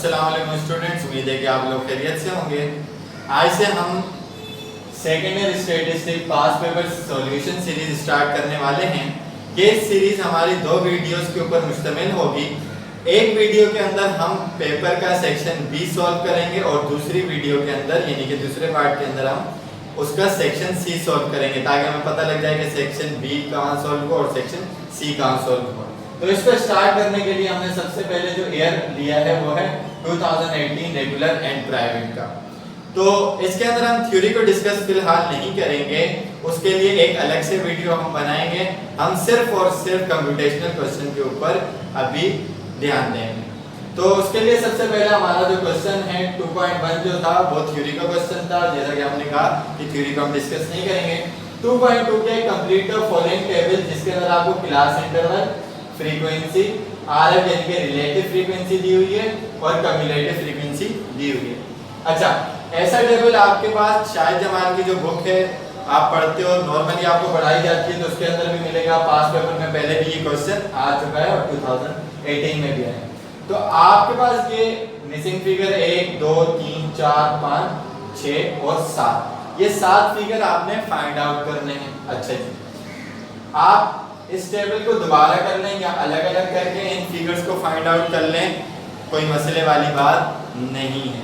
अस्सलाम वालेकुम स्टूडेंट्स, उम्मीद है कि आप लोग खैरियत से होंगे। आज से हम सेकेंड ईयर स्टैटिस्टिक्स पास पेपर सॉल्यूशन सीरीज स्टार्ट करने वाले हैं। ये सीरीज हमारी दो वीडियोस के ऊपर मुश्तमिल होगी। एक वीडियो के अंदर हम पेपर का सेक्शन बी सॉल्व करेंगे और दूसरी वीडियो के अंदर यानी कि दूसरे पार्ट के अंदर हम उसका सेक्शन सी सॉल्व करेंगे, ताकि हमें पता लग जाए कि सेक्शन बी कहाँ सॉल्व हुआ और सेक्शन सी कहाँ सॉल्व हुआ। तो इसको स्टार्ट करने के लिए हमने सबसे पहले जो ईयर लिया है वो है 2018 रेगुलर एंड प्राइवेट का। तो इसके अंदर हम थ्योरी को डिस्कस फिलहाल नहीं करेंगे, उसके लिए एक अलग से वीडियो हम बनाएंगे। हम सिर्फ और सिर्फ कंप्यूटेशनल क्वेश्चन के ऊपर अभी ध्यान देंगे। तो उसके लिए सबसे पहले हमारा जो क्वेश्चन है 2.1 जो था वो थ्योरी का क्वेश्चन था। जैसा कि हमने कहा कि थ्योरी को हम डिस्कस नहीं करेंगे। 2.2 के कंप्लीट द फॉलोइंग टेबल, जिसके अंदर आपको क्लास इंटरवल, फ्रीक्वेंसी, आरएफ यानी कि रिलेटिव फ्रीक्वेंसी दी हुई है और कम्युलेटिव फ्रीक्वेंसी दी हुई है। अच्छा, ऐसा टेबल आपके पास शायद जमाल की जो बुक है आप पढ़ते हो, नॉर्मली आपको पढ़ाई जाती है, तो उसके अंदर भी मिलेगा। पास पेपर में पहले भी ये क्वेश्चन आ चुका है और 2018 में भी आया है। तो आपके पास ये मिसिंग फिगर 1 2 3 4 5 6 और 7, ये 7 फिगर आपने फाइंड आउट करने हैं। अच्छा जी, आप इस टेबल को दोबारा कर लें या अलग अलग करके इन फिगर्स को फाइंड आउट कर लें, कोई मसले वाली बात नहीं है।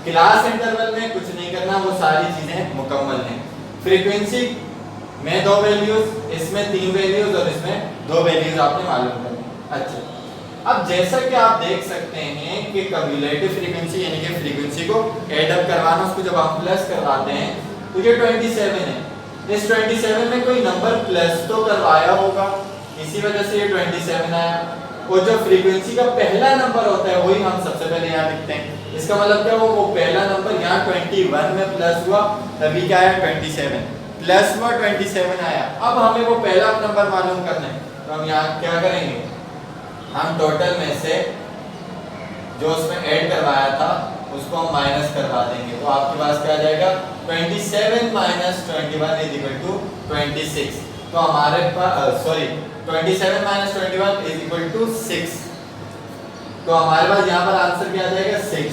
क्लास इंटरवल में कुछ नहीं करना, वो सारी चीजें मुकम्मल हैं। फ्रीक्वेंसी में 2 वैल्यूज, इसमें 3 वैल्यूज और इसमें 2 वैल्यूज आपने मालूम करनी। अच्छा, अब जैसा कि आप देख सकते हैं कि कम्युलेटिव फ्रीक्वेंसी यानी कि फ्रीक्वेंसी को ऐड अप करवाना, उसको जब आप प्लस करवाते हैं तो ये 27 है। इस 27 में कोई नंबर प्लस तो करवाया होगा, इसी वजह से ये 27 आया। और जो फ्रीक्वेंसी का पहला नंबर होता है वही हम सबसे पहले यहाँ लिखते हैं। इसका मतलब क्या हुआ, वो पहला नंबर यहाँ 21 में प्लस हुआ, तभी क्या आया 27 प्लस हुआ 27 आया। अब हमें वो पहला नंबर मालूम करना है, तो हम यहाँ क्या करेंगे, हम टोटल में से जो उसमें ऐड करवाया था उसको हम माइनस करवा देंगे। तो आपके पास क्या आ जाएगा, 27 माइनस 21 इज इक्वल टू 26। तो हमारे पास 27 माइनस 21 इज इक्वल टू 6। तो हमारे पास यहाँ पर आंसर क्या आ जाएगा 6।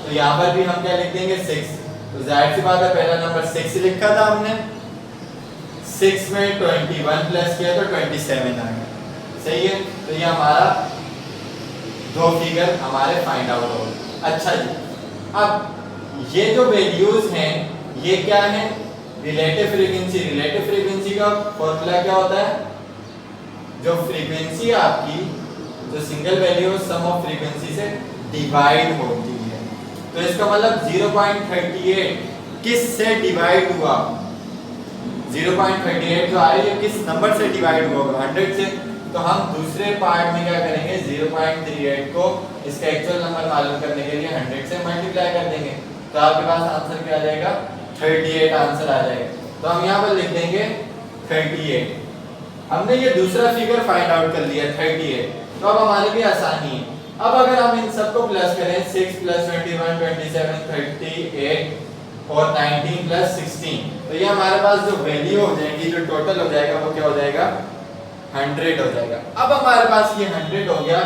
तो यहाँ पर भी हम क्या लिख देंगे 6। तो जाहिर सी बात है पहला नंबर 6 लिखा था हमने, 6 में 21 प्लस किया तो 27 आ गया। सही है, तो ये हमारा 2 फिगर हमारे फाइंड आउट हो गए। अच्छा जी, अब ये जो वैल्यूज हैं ये क्या है, रिलेटिव फ्रीक्वेंसी। रिलेटिव फ्रीक्वेंसी का फॉर्मूला क्या होता है, जो फ्रीक्वेंसी आपकी जो single value sum of frequency से डिवाइड होती है। तो इसका मतलब 0.38 किस से डिवाइड हुआ, 0.38 जो आया ये किस नंबर से डिवाइड हुआ, 100 से। तो हम दूसरे पार्ट में क्या करेंगे, 0.38 को इसका एक्चुअल नंबर मालूम करने के लिए 100 से मल्टीप्लाई कर देंगे। तो आपके पास आंसर क्या आ जाएगा, 38 आंसर आ जाएगा। तो हम यहाँ पर लिख देंगे 38। हमने ये दूसरा फिगर फाइंड आउट कर लिया 38। तो अब हमारे लिए आसानी है। अब अगर हम इन सबको प्लस करें, 6 प्लस 21 27 38 और 19 प्लस 16, तो ये हमारे पास जो वैल्यू हो जाएगी, जो टोटल हो जाएगा वो क्या हो जाएगा, 100 हो जाएगा। अब हमारे पास ये 100 हो गया।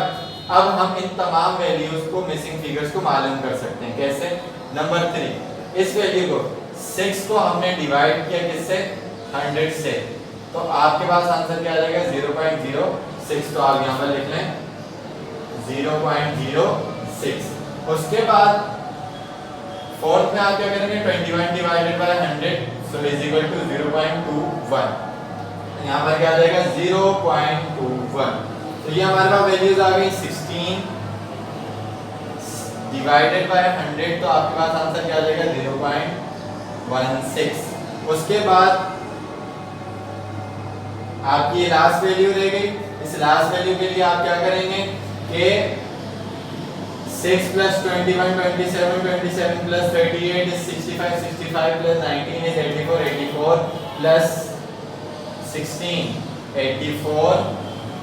अब हम इन तमाम वैल्यूज को, मिसिंग फिगर्स को मालूम कर सकते हैं। कैसे, नंबर 3, इस वैल्यू को 6 को हमने डिवाइड किया किससे, 100 से। तो आपके पास आंसर क्या आ जाएगा 0.06। तो आप यहाँ पर लिख लें 0.06। उसके बाद फोर्थ में आप क्या करेंगे, 21 divided by 100 so is equal to 0.21। यहाँ पर क्या आ जाएगा 0.21। तो ये हमारे पास वैल्यूज आ गई 16 डिवाइडेड बाय 100। तो आपके पास आंसर क्या आ जाएगा 0.16। उसके बाद आपकी लास्ट वैल्यू रह गई। इस लास्ट वैल्यू के लिए आप क्या करेंगे कि 6 plus 21 27 27 plus 38 is 65 65 plus 19 is 84 84 plus 16 84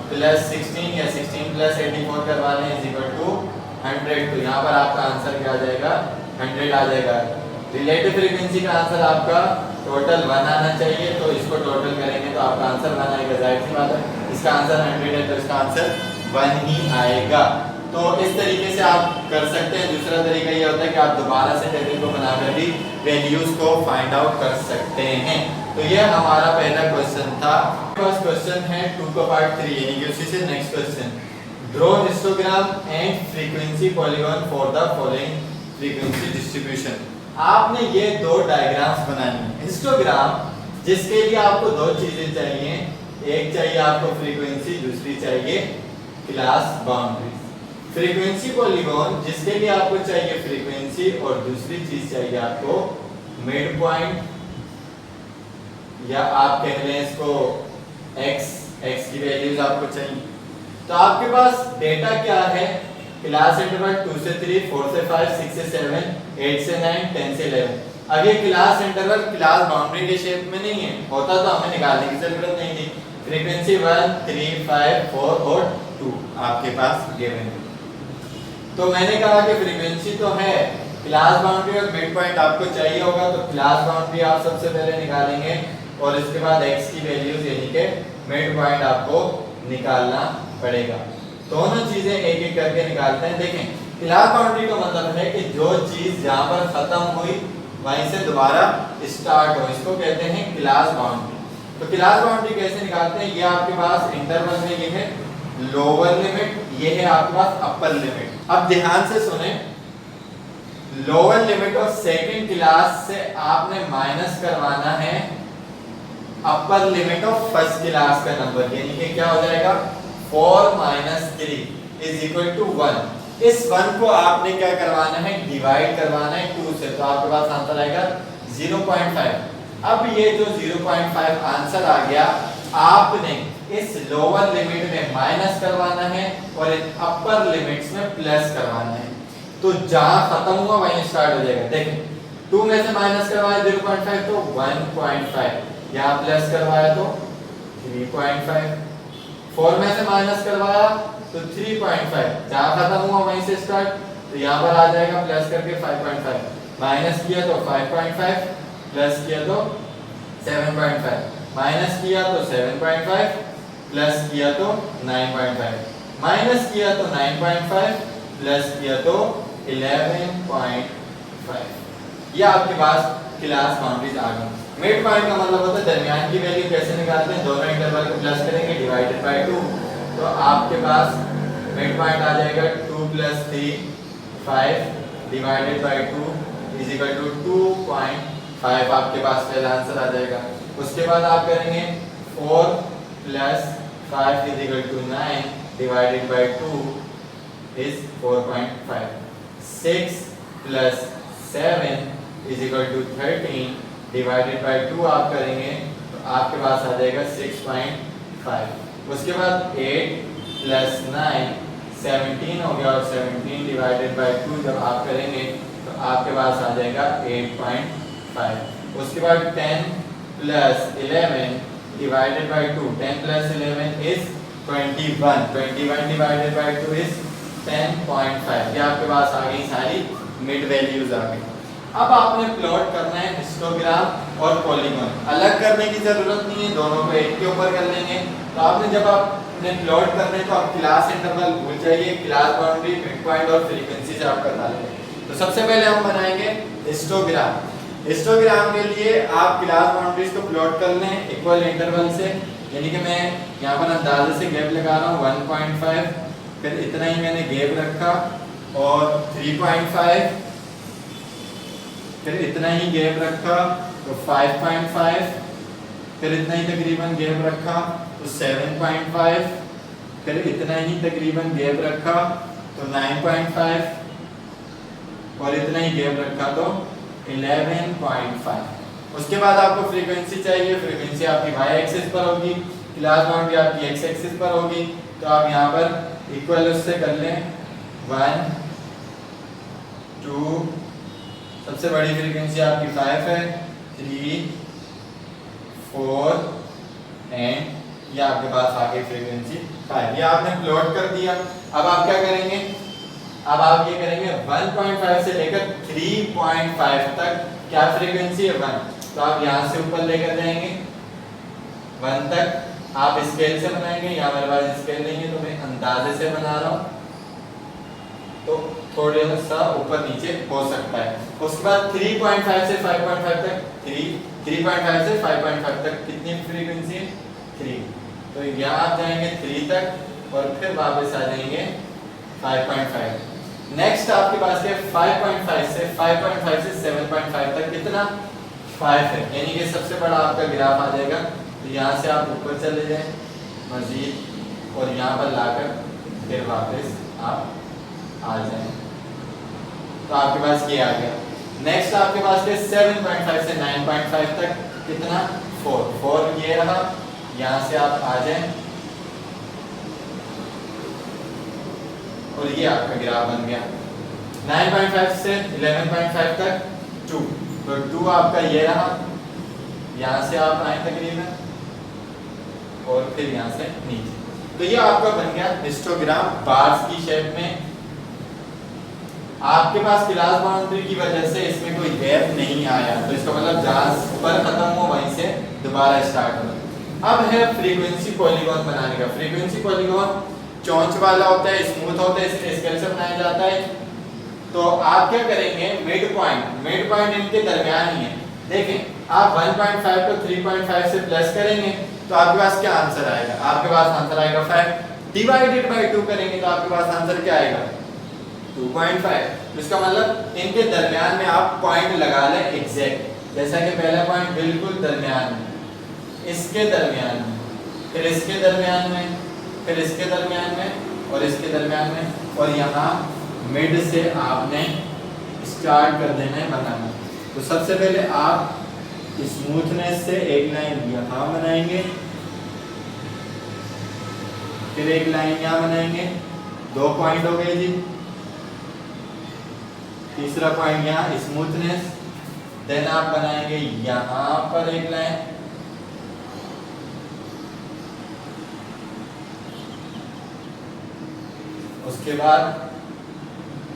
plus 16 या 16 प्लस 84 करवाने इज इक्वल टू 100। तो यहाँ पर आपका आंसर क्या आ जाएगा, 100 आ जाएगा। रिलेटिव फ्रीक्वेंसी का आंसर आपका टोटल 1 आना चाहिए, तो इसको टोटल करेंगे तो आपका आंसर 1 आएगा। जाहिर सी बात है, इसका आंसर 100 है तो इसका आंसर 1 ही आएगा। तो इस तरीके से आप कर सकते हैं। दूसरा तरीका ये होता है कि आप दोबारा से टेबल को बनाकर भी वैल्यूज को फाइंड आउट कर सकते हैं। तो ये हमारा पहला क्वेश्चन था। फर्स्ट क्वेश्चन है 2 का पार्ट 3 यानी कि उसी से next question, draw histogram and frequency polygon for the following frequency distribution. आपने ये दो डायग्राम्स बनानी है। हिस्टोग्राम जिसके लिए आपको दो चीजें चाहिए, एक चाहिए आपको फ्रीक्वेंसी, दूसरी चाहिए क्लास बाउंड्री। फ्रीक्वेंसी पॉलीगॉन जिसके लिए आपको चाहिए फ्रीक्वेंसी और दूसरी चीज चाहिए आपको मिड पॉइंट, या आप कह लें इसको x की वैल्यूज आपको चाहिए। तो आपके पास डेटा क्या है, क्लास इंटरवल 2 से 3, 4 से 5, 6 से 7, 8 से 9, 10 से 11। अब ये क्लास इंटरवल क्लास बाउंड्री के शेप में नहीं है, होता तो हमें निकालने की जरूरत नहीं थी। फ्रीक्वेंसी 1, 3, 5, 4 और 2 आपके पास गिवन है। तो मैंने कहा कि फ्रीक्वेंसी तो है, क्लास बाउंड्री और मिड पॉइंट आपको चाहिए होगा, तो क्लास बाउंड्री आप सबसे पहले निकालेंगे और इसके बाद x की वैल्यूज यानी कि मिड पॉइंट आपको निकालना पड़ेगा। दोनों चीजें एक एक करके निकालते हैं। देखें, क्लास बाउंड्री का मतलब है कि जो चीज जहां पर खत्म हुई वहीं से दोबारा स्टार्ट हो, इसको कहते हैं क्लास बाउंड्री। तो क्लास बाउंड्री कैसे निकालते हैं, ये आपके पास इंटरवल में ये है लोअर लिमिट, ये है आपके पास अपर लिमिट। अब ध्यान से सुने, lower limit of second class से आपने माइनस करवाना है upper limit of first class का नंबर, यानी कि क्या हो जाएगा 4 - 3 = 1। इस 1 को आपने क्या करवाना है, डिवाइड करवाना है 2 से, तो आपके पास आंसर आएगा 0.5। अब ये जो 0.5 आंसर आ गया, आपने इस लोअर लिमिट में माइनस करवाना है और अपर लिमिट्स में प्लस करवाना है। तो जहां खत्म हुआ वहीं स्टार्ट हो जाएगा। देखें, 2 में से माइनस करवाया 0.5 तो 1.5, यहाँ प्लस करवाया तो 3.5, 4 में से माइनस करवाया तो 3.5, जहाँ खत्म हुआ वहीं से स्टार्ट, तो यहाँ पर आ जाएगा प्लस करके 5.5, माइनस किया तो 5.5, प्लस किया तो 7.5, माइनस किया तो 7.5, प्लस किया तो 9.5, माइनस किया तो 9.5, प्लस किया तो 11.5। ये आपके पास क्लास बाउंड्रीज आ गई। मिड पॉइंट का मतलब होता है दरमियान की वैल्यू कैसे निकालते हैं, दोनों इंटरवल को प्लस करेंगे डिवाइडेड बाय 2, तो आपके पास मिड पॉइंट आ जाएगा 2 + 3 5 डिवाइडेड बाय 2 = 2.5। आपके पास पहला आंसर आ जाएगा। उसके बाद आप करेंगे 4 + 5 = 9 divided by 2 is 4.5। 6 + 7 = 13 divided by 2 आप करेंगे तो आपके पास आ जाएगा 6.5। उसके बाद 8 + 9 17 हो गया, और 17 डिवाइडेड बाय 2 जब आप करेंगे तो आपके पास आ जाएगा 8.5। उसके बाद 10 + 11 divided by 2, 10 + 11 is 21, 21 divided bye 2 is 10.5। ये आपके पास आ गई सारी मिड वैल्यूज आ गई। अब आपने प्लॉट करना है हिस्टोग्राम और पॉलीगॉन, अलग करने की जरूरत नहीं है, दोनों को एक के ऊपर कर लेंगे। तो आपने जब आपने प्लॉट करना है तो आप क्लास इंटरवल भूल जाइए, क्लास बाउंड्री, मिड पॉइंट और फ्रीक्वेंसी से आप करना लेंगे। तो सबसे पहले हम बनाएंगे हिस्टोग्राम। हिस्टोग्राम के लिए आप क्लास बाउंड्रीज को प्लॉट कर लें इक्वल इंटरवल से, यानी कि मैं यहाँ पर अंदाजे से गैप लगा रहा हूँ 1.5, फिर इतना ही मैंने गैप रखा, और 3.5, फिर इतना ही गैप रखा तो 5.5, फिर इतना ही तकरीबन गैप रखा तो 7.5, फिर इतना ही तकरीबन गैप रखा तो 9.5, और इतना ही गैप रखा तो 11.5। उसके बाद आपको फ्रीक्वेंसी चाहिए, फ्रीक्वेंसी आपकी y एक्सिस पर होगी, क्लास बाउंड्री आपकी x एक्सिस पर होगी। तो आप यहाँ पर इक्वल उससे कर लें 1 2, सबसे बड़ी फ्रीक्वेंसी आपकी 5 है, 3 4 एंड ये आपके पास आ गई फ्रीक्वेंसी 5। ये आपने प्लॉट कर दिया। अब आप क्या करेंगे, अब आप ये करेंगे 1.5 से लेकर 3.5 तक क्या फ्रीक्वेंसी है 1, तो आप यहाँ से ऊपर लेकर जाएंगे 1 तक। आप स्केल से बनाएंगे, यहाँ मेरे पास स्केल नहीं है तो मैं अंदाजे से बना रहा हूँ। तो थोड़ा सा ऊपर नीचे हो सकता है। उसके बाद 3.5 से 5.5 तक 3.5 से 5.5 तक कितनी फ्रीक्वेंसी है 3, तो यहाँ आप जाएंगे 3 तक और फिर वापस आ जाएंगे 5.5। नेक्स्ट आपके पास है 5.5 से 7.5 तक कितना 5 है, यानी कि सबसे बड़ा आपका ग्राफ आ जाएगा। तो यहाँ से आप ऊपर चले जाएं मजीद और यहाँ पर लाकर फिर वापस आप आ जाएं, तो आपके पास ये आ गया। नेक्स्ट आपके पास है 7.5 से 9.5 तक कितना 4 ये रहा, यहाँ से आप आ जाएं और ये आपका ग्राफ बन गया। 9.5 से 11.5 तक 2, तो 2 आपका ये रहा, यहाँ से आप आए तकरीबन और फिर यहाँ से नीचे। तो ये आपका बन गया हिस्टोग्राम बार्स की शेप में। आपके पास क्लास बाउंड्री की वजह से इसमें कोई गैप नहीं आया, तो इसका मतलब जहाँ पर खत्म हो वहीं से दोबारा स्टार्ट हो। अब है फ्रीक्वेंसी पॉलीगॉन बनाने का। फ्रीक्वेंसी पॉलीगॉन चोंच वाला होता है, स्मूथ होता है, इसके स्केल से बनाया जाता है। तो आप क्या करेंगे, मिड पॉइंट इनके दरमियान ही है। देखें आप 1.5 को 3.5 से प्लस करेंगे तो आपके पास क्या आंसर आएगा, आपके पास आंसर आएगा 5 डिवाइडेड बाय 2 करेंगे तो आपके पास आंसर क्या आएगा 2.5। तो इसका मतलब इनके दरमियान में आप पॉइंट लगा लें एग्जैक्ट, जैसा कि पहला पॉइंट बिल्कुल दरमियान में, इसके दरमियान में, फिर इसके दरमियान में, फिर इसके दरमियान में और इसके दरमियान में, और यहाँ मिड से आपने स्टार्ट कर देना है बनाना। तो सबसे पहले आप स्मूथनेस से एक लाइन यहाँ बनाएंगे, फिर एक लाइन यहाँ बनाएंगे, 2 पॉइंट हो गए जी। तीसरा पॉइंट यहाँ स्मूथनेस, देन आप बनाएंगे यहाँ पर एक लाइन, उसके बाद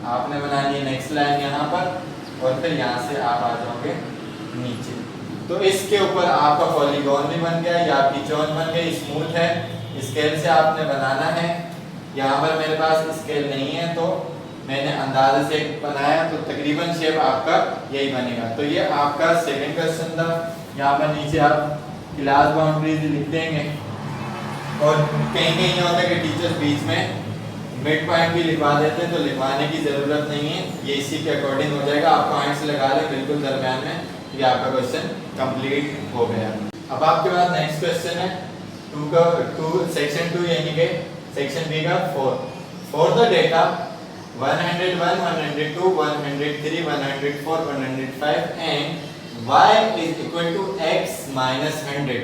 आपने बनानी है नेक्स्ट लाइन यहाँ पर और फिर यहाँ से आप आ जाओगे नीचे। तो इसके ऊपर आपका पॉलीगॉन भी बन गया, या आपकी चोंच बन गई, स्मूथ है। स्केल से आपने बनाना है, यहाँ पर मेरे पास स्केल नहीं है तो मैंने अंदाजे से बनाया, तो तकरीबन शेप आपका यही बनेगा। तो ये आपका सेकंड क्वेश्चन था। यहाँ पर नीचे आप क्लास बाउंड्रीज लिख देंगे और कहीं कहीं होता है कि टीचर्स बीच में मिड पॉइंट भी लिखवा देते हैं, तो लिखवाने की ज़रूरत नहीं है, ये इसी के अकॉर्डिंग हो जाएगा। आप पॉइंट्स लगा लें बिल्कुल दरमियान में, ये आपका क्वेश्चन कंप्लीट हो गया। अब आपके पास नेक्स्ट क्वेश्चन है सेक्शन 2 यानी कि सेक्शन बी का 4 for the data 101, 102, 103, 104, 105 and y is equal to x minus 100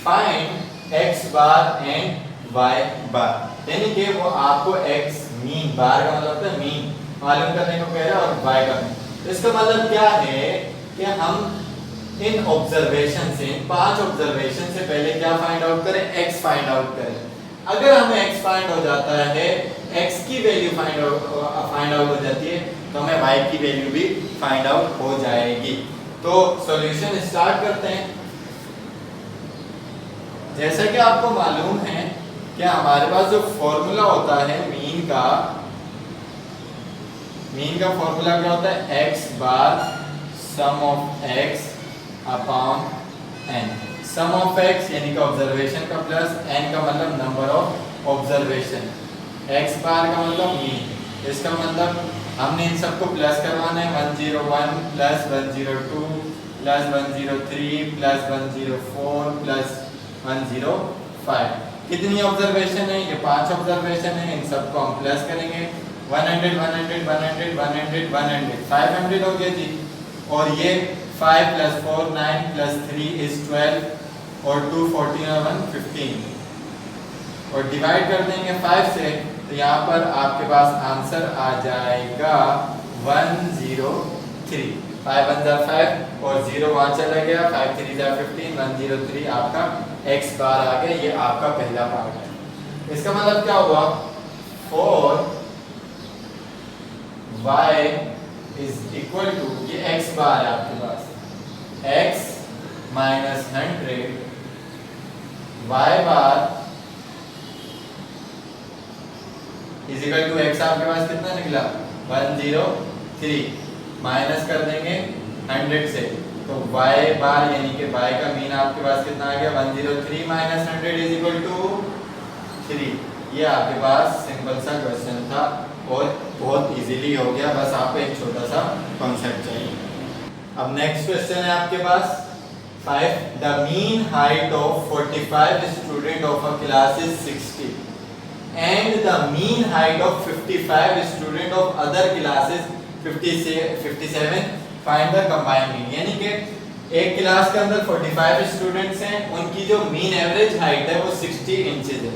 find x bar and y bar। यानी कि वो आपको x मीन, बार का मतलब होता है मीन, मालूम करने को कह रहा है और y का मीन। तो इसका मतलब क्या है कि हम इन ऑब्जर्वेशन से, 5 ऑब्जर्वेशन से पहले क्या फाइंड आउट करें, x फाइंड आउट करें। अगर हमें x फाइंड हो जाता है, x की वैल्यू फाइंड आउट हो जाती है, तो हमें y की वैल्यू भी फाइंड आउट हो जाएगी। तो सॉल्यूशन स्टार्ट करते हैं। जैसा कि आपको मालूम है कि हमारे पास जो फॉर्मूला होता है मीन का फॉर्मूला क्या होता है, x bar sum of x upon n। Sum of x यानी कि ऑब्जर्वेशन का प्लस n का मतलब number of observation, x bar का मतलब मीन। इसका मतलब हमने इन सबको प्लस करवाना है, 101 प्लस 102 प्लस 103 प्लस 104 प्लस 105। कितनी ऑब्जर्वेशन है, ये 5 ऑब्जर्वेशन है, इन सबको हम प्लस करेंगे। 100 100 100 100 100 500 हो गया जी। और ये 5 प्लस 4 9 प्लस 3 is 12 और 2 14 और 1 15 और डिवाइड कर देंगे 5 से, तो यहाँ पर आपके पास आंसर आ जाएगा 103। 5 1 जा 5 और 0 वहाँ चला गया, 5 3 जा 15, 103 आपका x बार आ गया। ये आपका पहला पार्ट है। इसका मतलब क्या हुआ, 4 y इज इक्वल टू, ये x बार है आपके पास, x minus 100 y bar is equal to x आपके पास कितना निकला 103, माइनस कर देंगे 100 से, तो y बार यानी कि y का मीन आपके पास कितना आ गया 103 माइनस 100 इज इक्वल टू 3। ये आपके पास सिंपल सा क्वेश्चन था और बहुत इजीली हो गया, बस आपको एक छोटा सा कॉन्सेप्ट चाहिए। अब नेक्स्ट क्वेश्चन है आपके पास 5, the mean height of 45 student of a class is 60 and the mean height of 55 student of other classes 57, find the combined mean. यानी कि एक क्लास के अंदर 45 स्टूडेंट्स हैं, उनकी जो मीन एवरेज हाइट है वो 60 इंचेस है,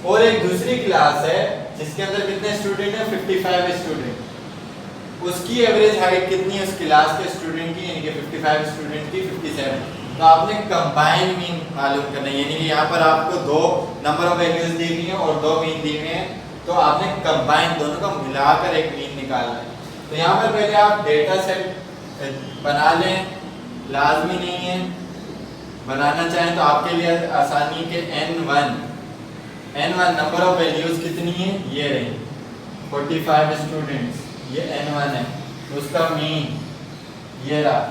और एक दूसरी क्लास है जिसके अंदर कितने स्टूडेंट हैं 55 स्टूडेंट, उसकी एवरेज हाइट कितनी है उस क्लास के स्टूडेंट की, यानी कि 55 स्टूडेंट की 57। तो आपने कंबाइन मीन मालूम करना है, यानी कि यहाँ पर आपको दो नंबर ऑफ वैल्यूज दी हुई हैं और दो मीन दी हुई हैं, तो आपने कंबाइन दोनों का मिलाकर एक मीन निकालना है। तो यहाँ पर पहले आप डेटा सेट बना लें, लाजमी नहीं है, बनाना चाहें तो आपके लिए आसानी के n1 नंबर ऑफ वैल्यूज कितनी है, ये रही 45 स्टूडेंट्स, ये n1 है, उसका मीन ये रहा,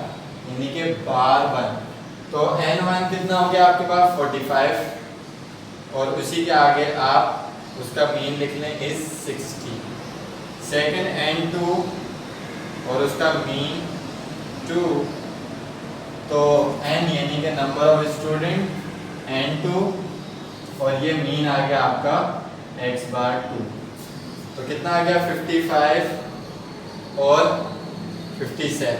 यानी कि बार 1, तो n1 कितना हो गया आपके पास 45, और उसी के आगे आप उसका मीन लिख लें इज 60। सेकंड n2 और उसका मीन 2, तो n यानी कि नंबर ऑफ स्टूडेंट n2 और ये मीन आ गया आपका x बार 2, तो कितना आ गया 55 और 57।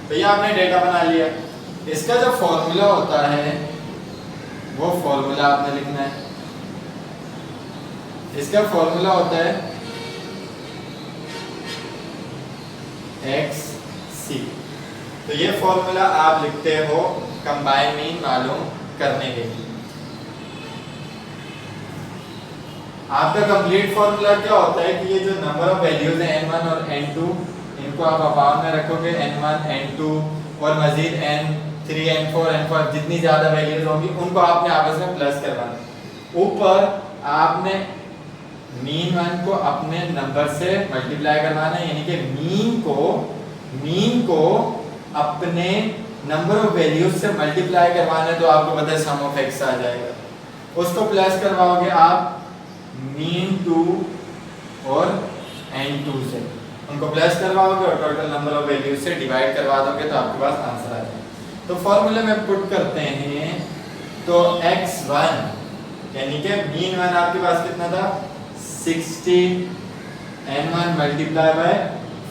तो ये आपने डेटा बना लिया। इसका जो फॉर्मूला होता है वो फॉर्मूला आपने लिखना है। इसका फॉर्मूला होता है XC, तो ये फॉर्मूला आप लिखते हो कंबाइन मीन मालूम करने के लिए। आपका कंप्लीट फॉर्मूला क्या होता है कि ये जो नंबर ऑफ वैल्यूज हैं n1 और n2, इनको आप अपाउंड में रखोगे n1 n2 और मजीद n3 n4 n5 जितनी ज़्यादा वैल्यूज होंगी उनको आपने आपस में प्लस करवाना। ऊपर आपने मीन 1 को अपने नंबर से मल्टीप्लाई करवाना है, यानी कि मीन को अपने नंबर ऑफ वैल्यूज से मल्टीप्लाई करवाना है, तो आपको पता है सम ऑफ x आ जाएगा। उसको प्लस करवाओगे आप मीन 2 और n2 से, उनको प्लस करवाओगे और टोटल नंबर ऑफ वैल्यूज से डिवाइड करवा दोगे तो आपके पास आंसर आ जाएगा। तो फॉर्मूले में पुट करते हैं, तो x1 यानी कि मीन 1 आपके पास कितना था 60, n1 multiply by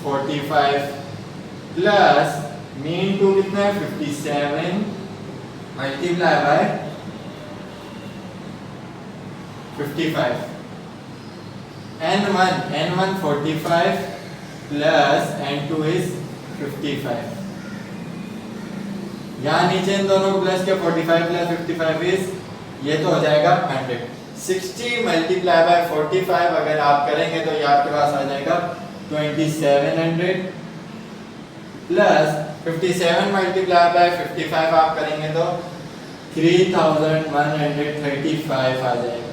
45 plus mean 2 कितना है 57 multiply by 55, n1 45 plus n2 is 55। यहाँ नीचे इन दोनों को प्लस किया 45 प्लस 55 इज, ये तो हो जाएगा 100। 60 मल्टीप्लाई बाय 45 अगर आप करेंगे तो ये आपके पास आ जाएगा 2700 प्लस 57 मल्टीप्लाई बाय 55 आप करेंगे तो 3135 आ जाएगा।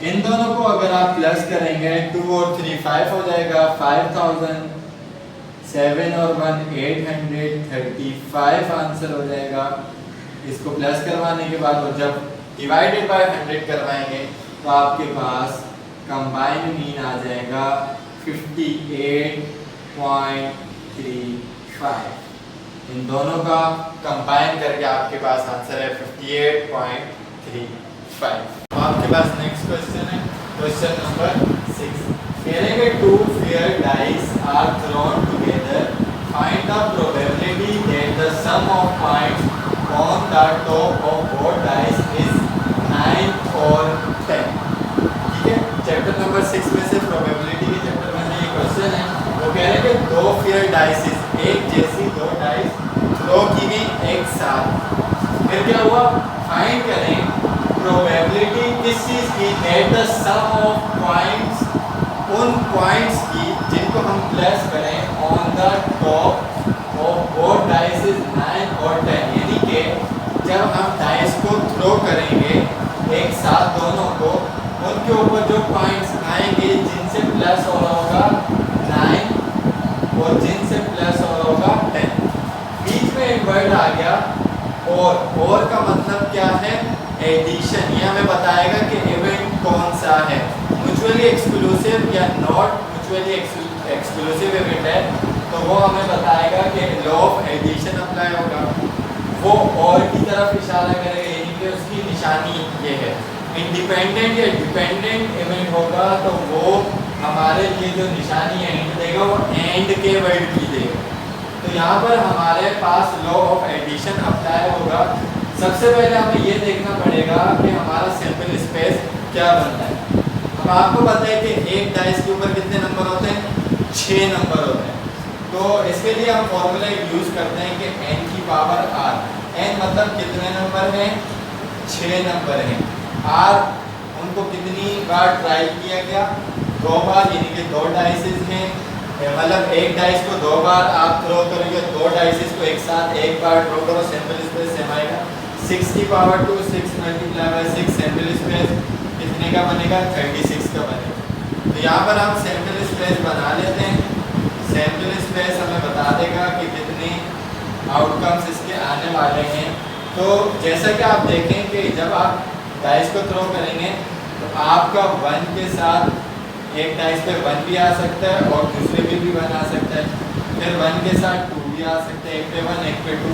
इन दोनों को अगर आप प्लस करेंगे 2 और 3 5 हो जाएगा 5000, 7 और 1 835 आंसर हो जाएगा। इसको प्लस करवाने के बाद और जब डिवाइडेड बाय 100 करवाएंगे तो आपके पास कंबाइंड मीन आ जाएगा 58.35। इन दोनों का कंबाइन करके आपके पास आंसर है 58.35। आपके पास नेक्स्ट क्वेश्चन है, क्वेश्चन नंबर 6। कहेंगे two fair dice are thrown together, find the probability that the sum of points on the top of both dice is 9 और 10। ठीक है, चैप्टर नंबर 6 में से प्रोबेबिलिटी के चैप्टर में ये क्वेश्चन है। वो कह रहे हैं कि दो फेयर डाइस, एक जैसी दो डाइस थ्रो की गई एक साथ, फिर क्या हुआ, फाइंड करें प्रोबेबिलिटी किस चीज की, that the sum of points, उन पॉइंट्स की जिनको हम प्लस करें on the top of both dice is 9 और 10। यानी कि जब हम डाइस को थ्रो करेंगे एक साथ दोनों को, उनके ऊपर जो पॉइंट्स आएंगे जिनसे प्लस हो रहा होगा 9 और जिनसे प्लस हो रहा होगा 10, बीच में एक वर्ड आ गया और का मतलब क्या है? एडिशन। ये हमें बताएगा कि इवेंट कौन सा है, म्यूचुअली एक्सक्लूसिव या नॉट म्यूचुअली एक्सक्लूसिव इवेंट है, तो वो हमें बताएगा कि लॉ ऑफ एडिशन अप्लाई होगा। वो और की तरफ इशारा करेगा, यानी कि उसकी निशानी ये है। इंडिपेंडेंट या डिपेंडेंट इवेंट होगा तो वो हमारे लिए जो निशानी एंड देगा वो एंड के वर्ड की देगा। तो यहाँ पर हमारे पास लॉ ऑफ एडिशन अप्लाई होगा। सबसे पहले हमें ये देखना पड़ेगा कि हमारा सैंपल स्पेस क्या बनता है। अब आपको पता है कि एक डाइस के ऊपर कितने नंबर होते हैं? 6 नंबर होते हैं। तो इसके लिए हम फॉर्मूला यूज़ करते हैं कि n की पावर r, n मतलब कितने नंबर हैं? 6 नंबर हैं। r उनको कितनी बार ट्राई किया गया? 2 बार, यानी कि 2 डाइसेस हैं, मतलब एक डाइस को 2 बार आप थ्रो करोगे, 2 डाइसेस को एक साथ एक बार थ्रो करो, सैंपल स्पेस सेम आएगा। 6 की power 2, 6 multiply by 6, sample space कितने का बनेगा? 36 का बनेगा। तो यहाँ पर हम सैंपल स्पेस बना लेते हैं। सैंपल स्पेस हमें बता देगा कि कितने आउटकम्स इसके आने वाले हैं। तो जैसा कि आप देखें कि जब आप डाइस को थ्रो करेंगे तो आपका 1 के साथ एक डाइस पे 1 भी आ सकता है और दूसरे पे भी 1 आ सकता है, फिर 1 के साथ 2 भी आ सकते हैं, एक पे 1 एक पे 2,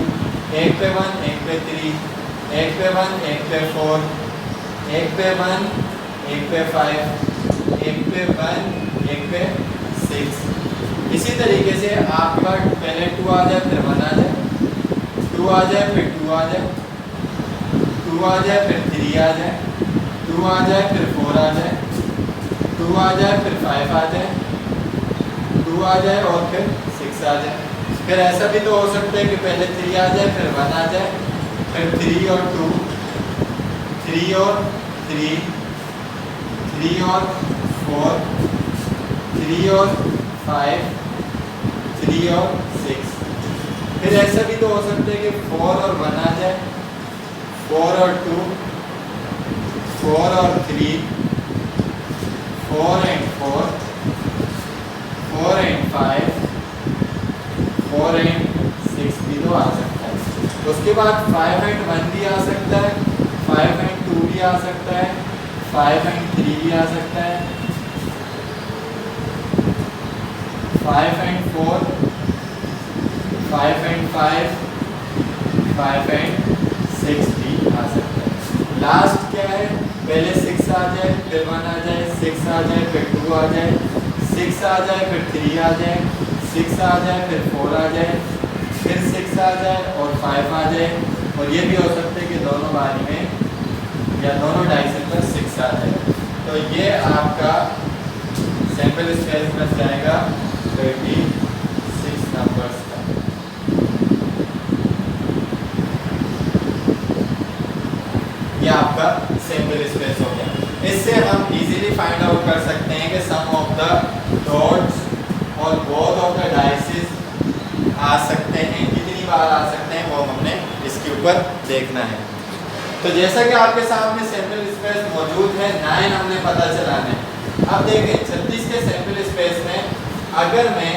एक पे 1 एक पे 3, एक पे 1 एक पे 4, एक पे 1 एक पे 5, एक पे 1 एक पे 6। इसी तरीके से आपका पहले 2 आ जाए, फिर 1 आ जाए, 2 आ जाए, फिर 2 आ जाए, 2 आ जाए, फिर 3 आ जाए, 2 आ जाए, फिर 4 आ जाए, 2 आ जाए, फिर 5 आ जाए, 2 आ जाए और फिर 6 आ जाए। फिर ऐसा भी तो हो सकता है कि पहले 3 आ जाए, फिर 1 आ जाए, फिर 3 और 2, 3 और 3, 3 और 4, 3 और 5, 3 और 6। फिर ऐसा भी तो हो सकता है कि 4 और 1 आ जाए, 4 और 2, 4 और 3, 4 and 4, 4 and 5, 4 and 6 भी तो आ सकता है। उसके बाद 5 and 1 भी आ सकता है, 5 and 2 भी आ सकता है, 5 and 3 भी आ सकता है, 5 and 4, 5 and 5, 5 and 6 भी आ सकता है। लास्ट क्या है? पहले 6 आ जाए, फिर 1 आ जाए, 6 आ जाए, फिर 2 आ जाए, 6 आ जाए, फिर 3 आ जाए, 6 आ जाए, फिर 4 आ जाए, फिर 6 आ जाए और 5 आ जाए। और ये भी हो सकता है कि दोनों बारी में या दोनों डाइसेस पर 6 आ जाए। तो ये आपका सैंपल स्पेस में जाएगा 36 नंबर्स का। ये आपका सैंपल स्पेस हो गया। इससे हम इजीली फाइंड आउट कर सकते हैं कि सम ऑफ द डॉट्स और बोथ ऑफ द डाइसेस आ सकते हैं, कितनी बार आ सकते हैं वो हमने इसके ऊपर देखना है। तो जैसा कि आपके सामने सैंपल स्पेस मौजूद है, 9 हमने पता चलाना है। अब देखें 36 के सैंपल स्पेस में अगर मैं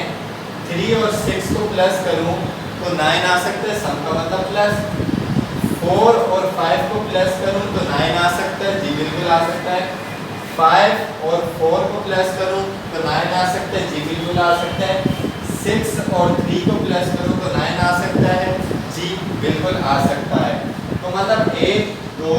3 और 6 को प्लस करूं तो 9 आ सकता है, सम का मतलब प्लस। 4 और 5 को प्लस करूं तो 9 आ सकता है, जी बिल्कुल आ सकता है। 5 और 4 को प्लस करूं तो 9 आ सकता है, जी बिल्कुल आ सकता है। 6 और 3 को प्लस करूं तो 9 आ सकता है, जी बिल्कुल आ सकता है। तो मतलब 1 2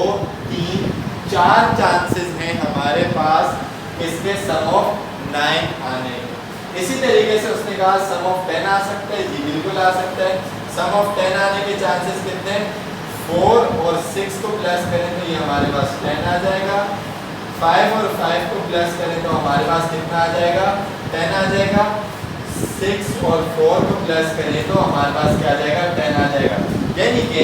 3 4 चांसेस हैं हमारे पास इसके सम ऑफ 9 आने के। इसी तरीके से उसने कहा सम ऑफ 10 आ सकता है, जी बिल्कुल आ सकता है। सम ऑफ 10 आने के चांसेस कितने? 4 और 6 को प्लस करें तो ये हमारे पास 10 आ जाएगा। 5 और 5 को प्लस करें तो हमारे पास कितना आ जाएगा? 10 आ जाएगा। 6 और 4 को प्लस करें तो हमारे पास क्या आ जाएगा? 10 आ जाएगा। यानी कि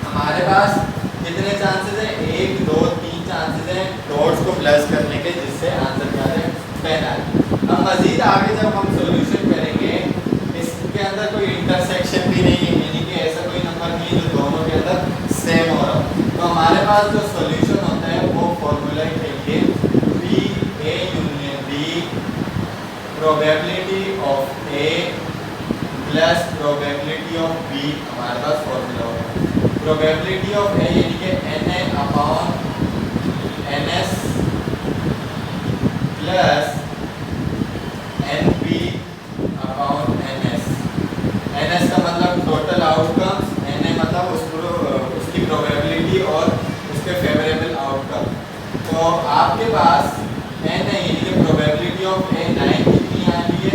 हमारे पास कितने चांसेस हैं? 1 2 3 चांसेस हैं डॉट्स को प्लस करने के, जिससे आंसर क्या है? 10 आ जाएगा। अब मजीद आगे जब हम सोल्यूशन करेंगे, इसके अंदर कोई इंटरसेक्शन भी नहीं है, यानी कि ऐसा कोई नंबर नहीं है जो दोनों के अंदर सेम हो रहा हो, तो हमारे पास जो सॉल्यूशन होता है वो probability of A plus probability of B, हमारे पास फॉर्मूला होगा प्रोबेबिलिटी ऑफ ए यानी कि n A upon n S plus n B upon n S. N S का मतलब टोटल आउटकम्स, एन ए मतलब उसकी प्रोबेबिलिटी और उसके फेवरेबल आउटकम। तो आपके पास एन है यानी कि प्रोबेबिलिटी ऑफ ए 9 कितनी आ रही है,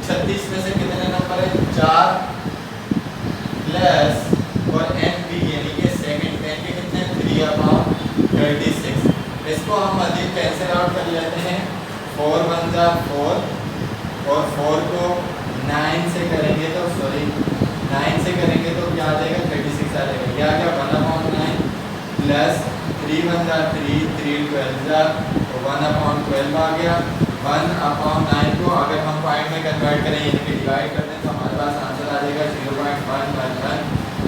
36 में से कितने नंबर है 4 प्लस और एन बी यानी कि सेकंड पेन के कितने 3 अपॉन 36। इसको हम मजीद कैंसिल आउट कर लेते हैं, 4 1 जा 4 और 4 को 9 से करेंगे तो 9 से करेंगे तो क्या आ जाएगा 36 आ जाएगा। क्या क्या 1/9 प्लस 3 1 जा 3 3 12 जा 1/12 आ गया। 1/9 को अगर हम पॉइंट में कन्वर्ट करें यानी कि डिवाइड कर दें तो हमारे पास आंसर आ जाएगा 0.111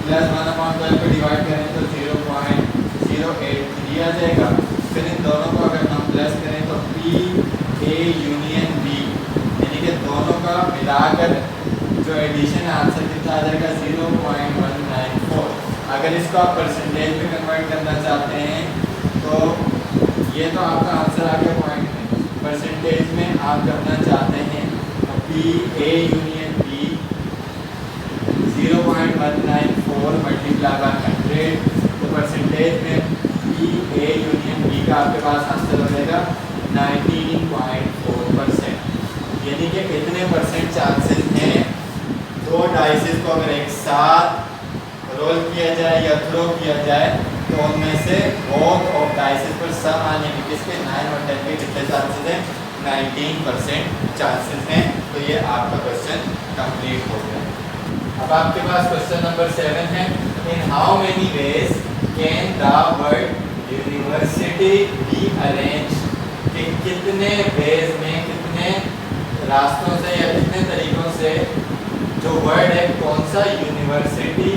प्लस 1/12 को डिवाइड करें तो 0.083 आ जाएगा। फिर इन दोनों को अगर हम प्लस करें तो P A यूनियन B यानी कि दोनों का मिलाकर जो एडिशन आंसर कितना आ जाएगा 0.194। अगर इसको आप परसेंटेज में कन्वर्ट करना चाहते हैं तो ये तो आपका आंसर आ गया पॉइंट में, परसेंटेज में आप करना चाहते हैं तो P A union B 0.194 multiply by 100 तो परसेंटेज में P A यूनियन B का आपके पास आंसर हो जाएगा 19.4%। यानी कि कितने परसेंट चांसेस हैं दो डाइसेस को अगर एक साथ रोल किया जाए या थ्रो किया जाए तो उनमें से बोथ ऑफ डाइसेस पर सम आने के किसके 9 और 10 के कितने चांसेस हैं 19% चांसेस हैं। तो ये आपका क्वेश्चन कंप्लीट हो गया। अब आपके पास क्वेश्चन नंबर 7 है, in how many ways can the word university be arrange, कि कितने वेज में कितने रास्तों से या कितने तरीकों से जो वर्ड है कौन सा यूनिवर्सिटी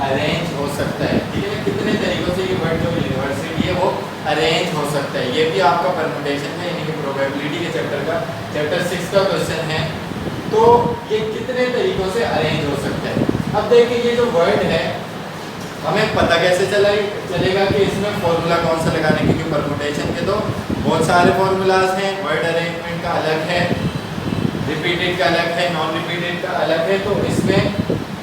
अरेंज हो सकता है। ठीक है, कितने तरीकों से ये वर्ड जो यूनिवर्सिटी है वो अरेंज हो सकता है। ये भी आपका परमुटेशन है यानी कि प्रोबेबिलिटी के चैप्टर 6 का क्वेश्चन है। तो ये कितने तरीकों से अरेंज हो सकता है। अब देखिए ये जो वर्ड है हमें पता कैसे चलेगा कि इसमें फॉर्मूला कौन सा लगाने, क्योंकि परमुटेशन के तो बहुत सारे फॉर्मूलाज हैं। वर्ड अरेंजमेंट का अलग है, रिपीटेड का अलग है, नॉन रिपीटेड का अलग है। तो इसमें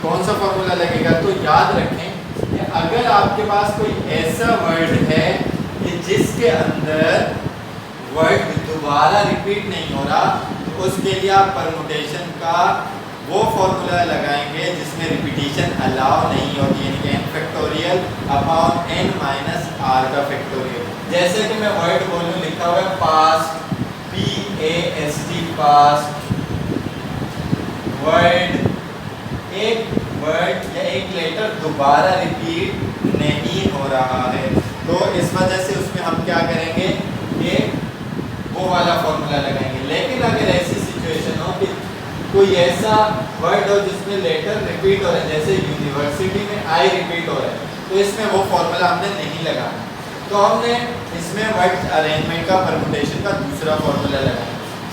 कौन सा फॉर्मूला लगेगा, तो याद रखें कि अगर आपके पास कोई ऐसा वर्ड है कि जिसके अंदर वर्ड दोबारा रिपीट नहीं हो रहा तो उसके लिए आप परमुटेशन का वो फॉर्मूला लगाएंगे जिसमें रिपीटिशन अलाउ नहीं होती, यानी कि n factorial upon n minus r का फैक्टोरियल। जैसे कि मैं वर्ड बोलूं, लिखा हुआ है पास्ट, PAST पास्ट वर्ड, एक वर्ड या एक लेटर दोबारा रिपीट नहीं हो रहा है तो इस वजह से उसमें हम क्या करेंगे कि वो वाला फॉर्मूला लगाएंगे। लेकिन अगर ऐसी सिचुएशन हो कि कोई ऐसा वर्ड हो जिसमें लेटर रिपीट हो रहा है, जैसे यूनिवर्सिटी में आई रिपीट हो रहा है, तो इसमें वो फॉर्मूला हमने नहीं लगाना। तो हमने इसमें वर्ड अरेंजमेंट का परमुटेशन का दूसरा फॉर्मूला लगाया।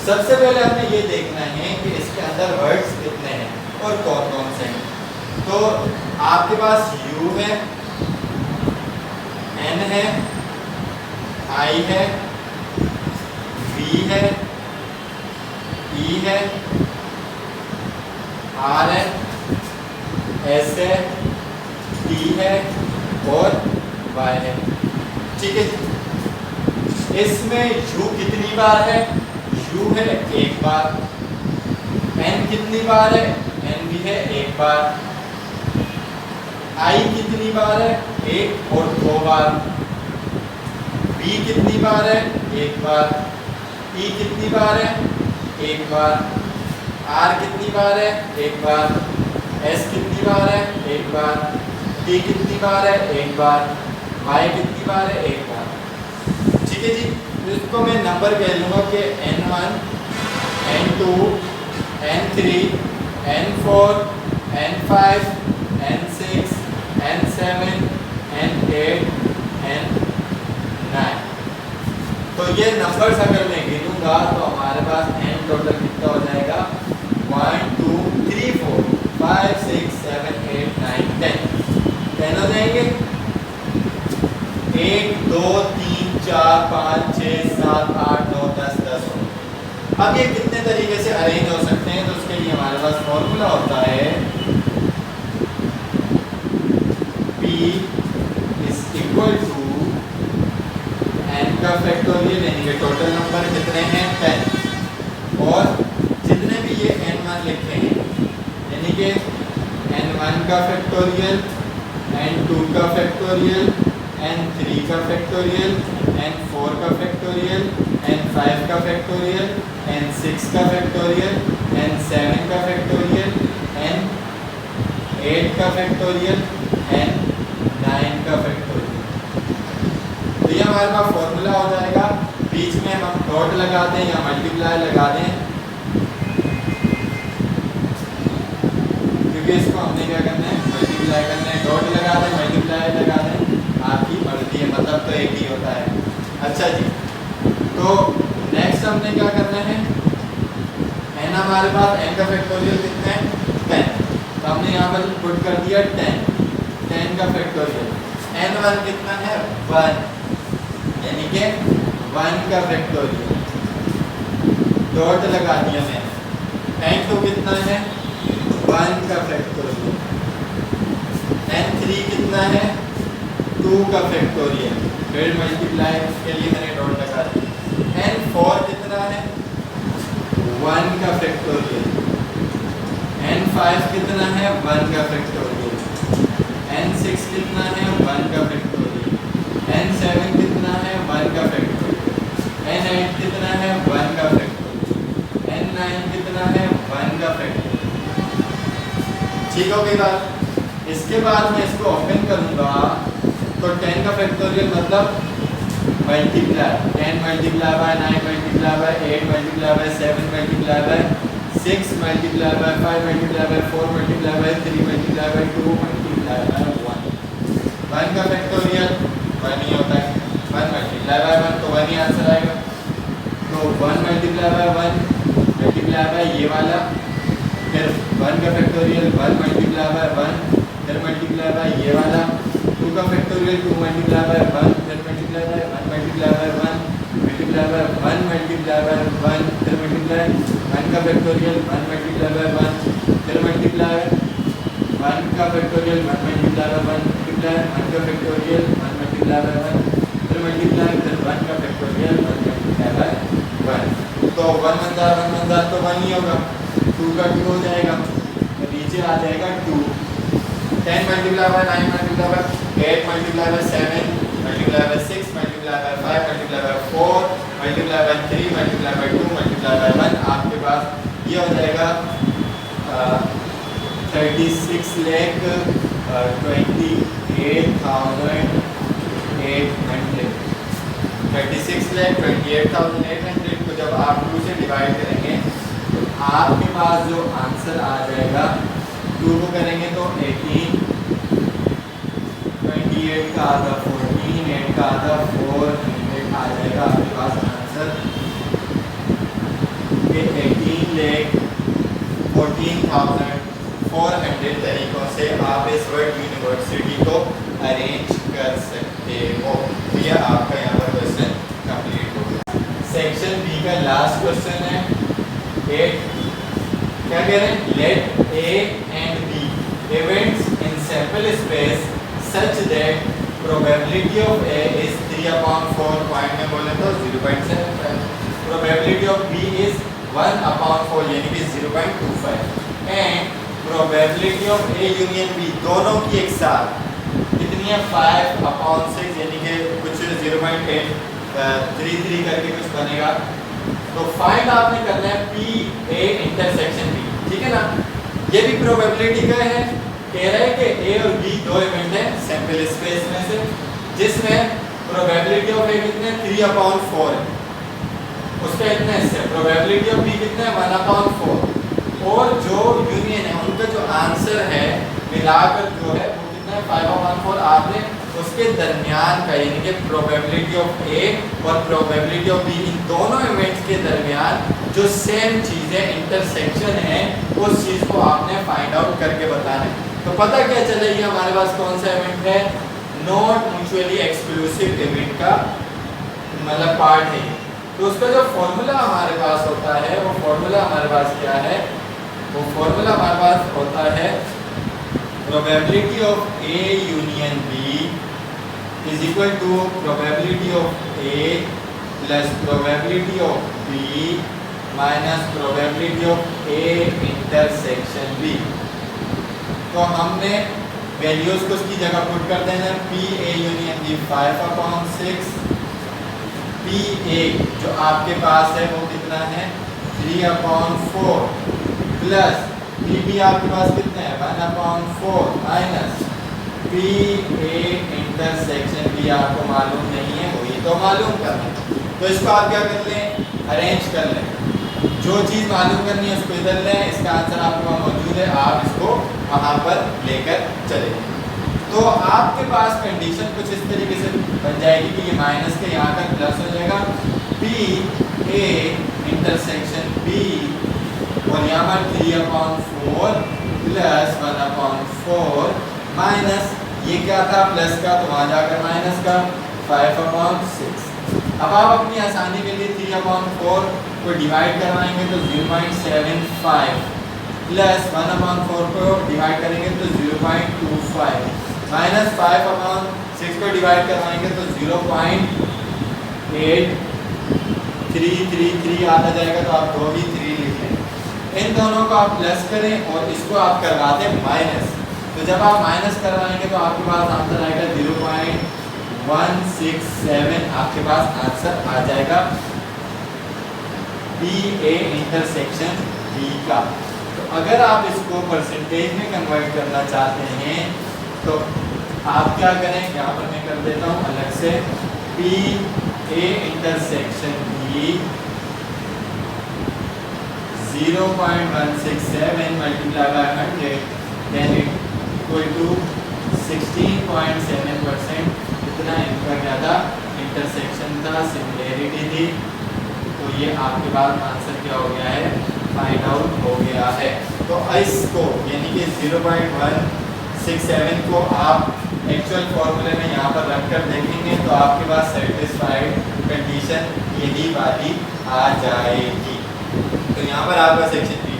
सबसे पहले हमें ये देखना है कि इसके अंदर वर्ड्स कितने हैं और कौन कौन से हैं। तो आपके पास U है, N है, I है, V है, E है, R है, S है, T है और Y है। ठीक है, इसमें U कितनी बार है, U है एक बार, N कितनी बार है, N भी है एक बार, I कितनी बार है, एक और दो बार, B कितनी बार है, एक बार, E कितनी बार है, एक बार, R कितनी बार है, एक बार, S कितनी बार है, एक बार, T कितनी बार है, एक बार, Y कितनी बार है, एक बार। ठीक है जी, इसको मैं नंबर कह लूँगा कि N1, N2, N3, N4, N5, N6, N7, N8, N9। तो ये नंबर्स अगर मैं गिनूंगा तो हमारे पास N टोटल कितना हो जाएगा जाएंगे 1 2 3 4 5 6 7 8 9 10 10 हो। अब ये कितने तरीके से अरेंज हो सकते हैं, तो उसके लिए हमारे पास फॉर्मूला होता है P is equal to n का फैक्टोरियल, यानी कि टोटल नंबर कितने हैं 10, और जितने भी ये n1 लिखे हैं यानी कि n1 का फैक्टोरियल, n2 का फैक्टोरियल, n3 का फैक्टोरियल, n4 का फैक्टोरियल, n5 का फैक्टोरियल, n6 का फैक्टोरियल, n7 का फैक्टोरियल, n8 का फैक्टोरियल, n9 का फैक्टोरियल। तो ये हमारे पास फॉर्मूला हो जाएगा। बीच में हम डॉट लगा दें या मल्टीप्लाई लगा दें, क्योंकि इसको हमने क्या करना है, मल्टीप्लाई करना है। डॉट लगा दें, मल्टीप्लाई लगा दें, आपकी मर्जी है, मतलब तो एक ही होता है। अच्छा जी, तो नेक्स्ट हमने क्या करना है, n हमारे पास n का फैक्टोरियल कितना है 10, तो हमने यहाँ पर पुट कर दिया 10 का फैक्टोरियल। n1 कितना है 1, यानी कि 1 का फैक्टोरियल, डॉट लगा दिया मैंने। n2 कितना है 1 का फैक्टोरियल। n3 कितना है 2 का फैक्टोरियल, फिर मल्टीप्लाई के लिए मैंने डॉट लगा दिया। n4 कितना है 1 का फैक्टोरियल। n5 कितना है 1 का फैक्टोरियल। n6 कितना है 1 का फैक्टोरियल। n7 कितना है 1 का फैक्टोरियल। n8 कितना है 1 का फैक्टोरियल। n9 कितना है 1 का फैक्टोरियल। ठीक हो गई बात। इसके बाद मैं इसको ओपन करूंगा तो 10 का फैक्टोरियल मतलब multiply 10 multiply by 9 multiply by 8 multiply by 7 multiply by 6 multiply by 5 multiply by 4 multiply by 3 multiply by 2 multiply by 1। 1 का फैक्टोरियल 1 ही होता है, 1 मल्टीप्लाई बाय 1 तो 1 ही आंसर आएगा। तो 1 मल्टीप्लाई बाय 1 मल्टीप्लाई बाय ये वाला, फिर 1 का फैक्टोरियल 1 मल्टीप्लाई बाय 1, फिर मल्टीप्लाई बाय ये वाला, 2 का फैक्टोरियल 2 मल्टीप्लाई बाय 1, फिर multiply by 1 multiply by 1, multiply by 1 multiply by 1, फिर मल्टीप्लाई 1 का फैक्टोरियल 1 मल्टीप्लाई बाय 1, फिर मल्टीप्लाई 1 का फैक्टोरियल 1 मल्टीप्लाई बाय 1, मल्टीप्लाई 1 का फैक्टोरियल 1 मल्टीप्लाई बाय 1, फिर मल्टीप्लाई फिर 1 का फैक्टोरियल 1 मल्टीप्लाई बाय 1। तो 1 1 तो 1 ही होगा, 2 का 2 हो जाएगा, तो नीचे आ जाएगा 2। 10 multiply by 9 multiply by 8 multiply by 7 multiply by 6 multiply by 5 multiply by 4 multiply by 3 multiply by 2 multiply by 1। आपके पास ये हो जाएगा 36,28,800 को जब आप 2 से डिवाइड करेंगे तो आपके पास जो आंसर आ जाएगा 2 को करेंगे तो 18, 28 का आधा 14, 8 का आधा 400 आ जाएगा आपके पास आंसर। 18,14,400 तरीकों से आप इस वर्ल्ड यूनिवर्सिटी को अरेंज कर सकते हो। तो यह आपका यहाँ पर क्वेश्चन कंप्लीट हो गया। सेक्शन बी का लास्ट क्वेश्चन है 8। क्या कह रहे हैं, let A and B events in sample space such that probability of A is 3/4, point में बोले तो 0.75, प्रोबेबिलिटी ऑफ बी इज 1/4 यानी कि 0.25 and probability of A union B दोनों की एक साथ कितनी है 5/6 यानी कि कुछ 0.833 करके कुछ बनेगा। तो फाइंड आपने करना है पी ए इंटरसेक्शन बी, ठीक है ना। ये भी प्रोबेबिलिटी का है, कह रहा है कि ए और बी दो इवेंट है सैंपल स्पेस में से जिसमें प्रोबेबिलिटी ऑफ ए कितने 3/4 है, उसका इतना हिस्सा है, प्रोबेबिलिटी ऑफ बी कितना है 1/4 और जो यूनियन है उनका जो आंसर है मिलाकर जो है वो कितना है 5/4। आपने उसके दरमियान का यानी कि प्रोबेबिलिटी ऑफ ए और प्रोबेबिलिटी ऑफ बी इन दोनों इवेंट्स के दरमियान जो सेम चीज़ें इंटरसेक्शन है उस चीज़ को आपने फाइंड आउट करके बताना है। तो पता क्या चले ये हमारे पास कौन सा इवेंट है, नॉट म्यूचुअली एक्सक्लूसिव इवेंट का मतलब पार्ट है। तो उसका जो फॉर्मूला हमारे पास होता है वो फॉर्मूला हमारे पास क्या है, वो फॉर्मूला हमारे पास होता है probability of A union B is equal to probability of A plus probability of B minus probability of A intersection B। तो हमने वैल्यूज को उसकी जगह पुट कर देना, P A union B 5/6, P A जो आपके पास है वो कितना है 3/4 प्लस P B आपके पास कितना है 1/4 minus P A intersection B आपको मालूम नहीं है, वही तो मालूम करना है। तो इसको आप क्या कर लें, अरेंज कर लें, जो चीज़ मालूम करनी है उसको इधर लें, इसका आंसर आपके पास मौजूद है, आप इसको वहाँ पर लेकर चले। तो आपके पास कंडीशन कुछ इस तरीके से बन जाएगी कि ये माइनस के यहाँ का प्लस हो जाएगा, P A इंटरसेक्शन B और यहाँ पर 3/4 प्लस 1/4 माइनस ये क्या था प्लस का, तो वहाँ जाकर माइनस का 5/6। अब आप अपनी आसानी के लिए 3/4 को डिवाइड करवाएंगे तो 0.75 प्लस 1/4 को डिवाइड करेंगे तो 0.25 माइनस 5/6 को डिवाइड करवाएंगे तो 0.8333 आता जाएगा, तो आप दो भी 3 लिख लें। इन दोनों को आप प्लस करें और इसको आप करवा दें माइनस, तो जब आप माइनस करवाएंगे तो आपके पास आंसर आएगा 0.167, आपके पास आंसर आ जाएगा P A इंटरसेक्शन B का। तो अगर आप इसको परसेंटेज में कन्वर्ट करना चाहते हैं तो आप क्या करें, यहाँ पर मैं कर देता हूँ अलग से, P A intersection B 0.167 multiplied by 100 then it equal to 16.7%। इतना इनका क्या था, इंटरसेक्शन था, सिमिलैरिटी थी। तो ये आपके पास आंसर क्या हो गया है, फाइंड आउट हो गया है। तो इसको यानी कि 0.167 को आप एक्चुअल फॉर्मूले में यहाँ पर रख कर देखेंगे तो आपके पास सेटिस्फाइड कंडीशन यही वाली आ जाएगी। तो यहाँ पर आपका सेक्शन बी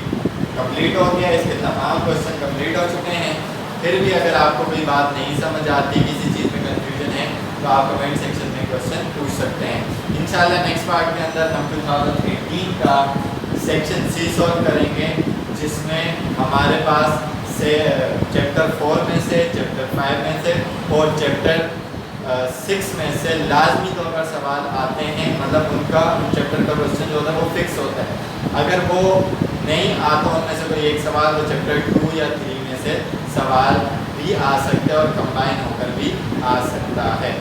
कंप्लीट हो गया, इसके तमाम क्वेश्चन कंप्लीट हो चुके हैं। फिर भी अगर आपको कोई बात नहीं समझ आती, किसी चीज़ में कंफ्यूजन है तो आप कमेंट सेक्शन में क्वेश्चन पूछ सकते हैं। इंशाल्लाह नेक्स्ट पार्ट के अंदर हम 2018 का सेक्शन सी सॉल्व करेंगे, जिसमें हमारे पास से चैप्टर 4 में से, चैप्टर 5 में से और चैप्टर 6 में से लाजमी तौर पर सवाल आते हैं, मतलब उनका चैप्टर का क्वेश्चन जो होता है वो फिक्स होता है। अगर वो नहीं आता उनमें से कोई एक सवाल तो चैप्टर 2 या 3 में से सवाल भी आ सकते हैं और कंबाइन होकर भी आ सकता है।